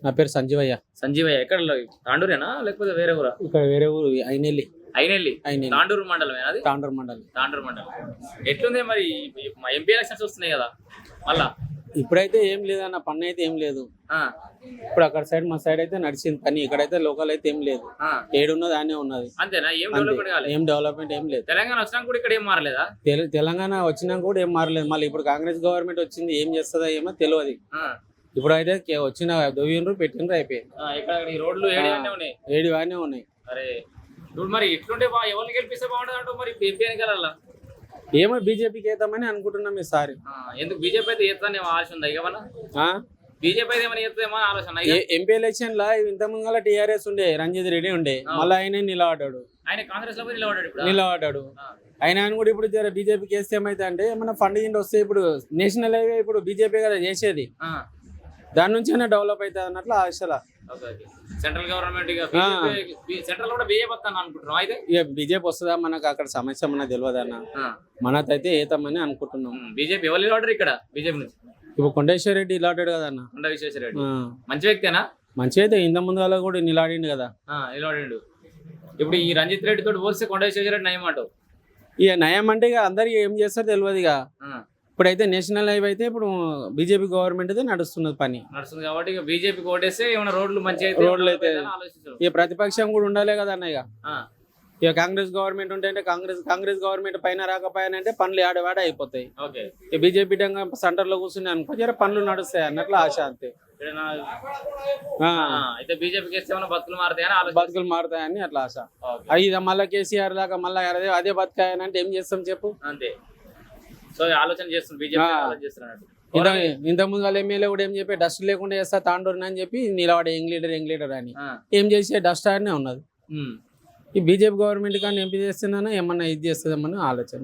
నా పేరు సంజీవయ్య. సంజీవయ్య ఎక్కడ తాండూరేనా లేకపోతే వేరే ఊరా? ఇక్కడ వేరే ఊరు అయినెల్లి. అయినెల్లి తాండూరు మండలమే అది? తాండూరు మండలం. తాండూరు మండలం. ఎట్లుంది మరి ఎంపీ ఎలక్షన్స్ వస్తున్నాయి కదా మళ్ళా? ఇప్పుడైతే ఏం లేదన్న, పని అయితే ఏం లేదు. ఇప్పుడు అక్కడ సైడ్ మా సైడ్ అయితే నడిచింది పని, ఇక్కడైతే లోకల్ అయితే ఏం లేదు. ఏడున్నది అనే ఉన్నది అంతేనా? ఏం డెవలప్మెంట్ ఏం లేదు. తెలంగాణ వచ్చినా కూడా ఇక్కడ ఏం మారలేదా? తెలంగాణ వచ్చినా కూడా ఏం మారలేదు. మళ్ళీ ఇప్పుడు కాంగ్రెస్ గవర్నమెంట్ వచ్చింది, ఏం చేస్తుందో ఏమో తెలియదు. ఇప్పుడు అయితే వచ్చిన దొవ్విండ్రు పెట్టిండ్రు అయిపోయింది. రోడ్లు ఏడివానే ఉన్నాయి. అరే ఇప్పుడు మరి ఇట్లుంటే ఎవరిని గెలిపిస్తే బాగుంటుంది అంటూ మరి ఎంపీ ఎన్నికల ఏమో బీజేపీకి వేద్దామని అనుకుంటున్నాం ఈసారి. ఎందుకు బీజేపీ అయితే ఎత్తానే ఆలోచన ఉందా? ఏమన్నా బీజేపీ అయితే ఏమైనా ఎత్తామో ఆలోచన? ఎంపీ ఎలక్షన్ లా ఇంత ముంగల టీఆర్ఎస్ ఉండే, రంజిత్ రెడ్డి ఉండే, మళ్ళీ ఆయన నిలబడ్డాడు. ఆయన కాంగ్రెస్ లో నిలబడ్డాడు. ఆయన కూడా ఇప్పుడు బీజేపీకి వేస్తే ఏమైతే అంటే ఏమన్నా ఫండ్ కింద వస్తే, ఇప్పుడు నేషనల్ హైవే ఇప్పుడు బీజేపీ కదా చేసేది, దాని నుంచి అయినా డెవలప్ అవుతుంది అన్నట్లు ఆశల. సెంట్రల్ గవర్నమెంట్ సెంట్రల్ కూడా బీజేపీ వస్తాను అనుకుంటున్నాం. అయితే ఇక బీజేపీ వస్తుందా మనకు అక్కడ సమస్య మనకు తెలియదు అన్న, మనకైతే ఏతామని అనుకుంటున్నాం. బీజేపీ ఎవరు నిలబడ్డారు ఇక్కడ బీజేపీ నుంచి? ఇప్పుడు కొండేశ్వర రెడ్డి నిలబడ్డాడు కదా అన్న. కొండ విశ్వేశ్వర రెడ్డి మంచి వ్యక్తేనా? మంచి అయితే ఇంత ముందు అలా కూడా నిలబడిండు కదా. నిలబడిండు. ఇప్పుడు ఈ రంజిత్ రెడ్డి తోటి పోలిస్తే కొండ విశ్వేశ్వర రెడ్డి నయం అంటావు? ఇక నయం అంటే ఇక అందరికి ఏం చేస్తారో తెలియదు. ఇక ఇప్పుడైతే నేషనల్ హైవే అయితే ఇప్పుడు బీజేపీ గవర్నమెంట్ అయితే నడుస్తున్నది, పని నడుస్తుంది కాబట్టి ఇక బీజేపీ ఓటేస్తే ఏమైనా రోడ్లు మంచిగా రోడ్లు అయితే ఇక ప్రతిపక్షం కూడా ఉండాలి కదా అన్న. ఇక కాంగ్రెస్ గవర్నమెంట్ ఉంటే అంటే కాంగ్రెస్ గవర్నమెంట్ పైన రాకపోయానంటే పనులు ఆడవాడ అయిపోతాయి. ఇక బీజేపీ సెంటర్ లో కూర్చుని అనుకో జర పనులు నడుస్తాయి అన్నట్లు ఆశ. అంతే. అయితే బీజేపీకి వేస్తే బతుకులు మారుతాయని బతుకులు మారుతాయని అట్లా ఆశ. ఇది మళ్ళీ కేసీఆర్ దాకా మళ్ళీ అదే బతుకాయనంటే ఏం చేస్తాం చెప్పు. అంతే. సో ఆలోచన చేస్తుంది బీజేపీ. ఇంత ముందు వాళ్ళ ఎమ్మెల్యే కూడా ఏం చెప్పి డస్ట్ లేకుండా చేస్తా తాండూరు అని చెప్పి నిలబడే యంగ్ లీడర్ అని ఏం చేసే డస్ట్ ఆడనే ఉన్నది. ఈ బీజేపీ గవర్నమెంట్ కానీ ఎంపీ చేస్తుందన్నా ఏమన్నా ఇది చేస్తుందమ్మని ఆలోచన.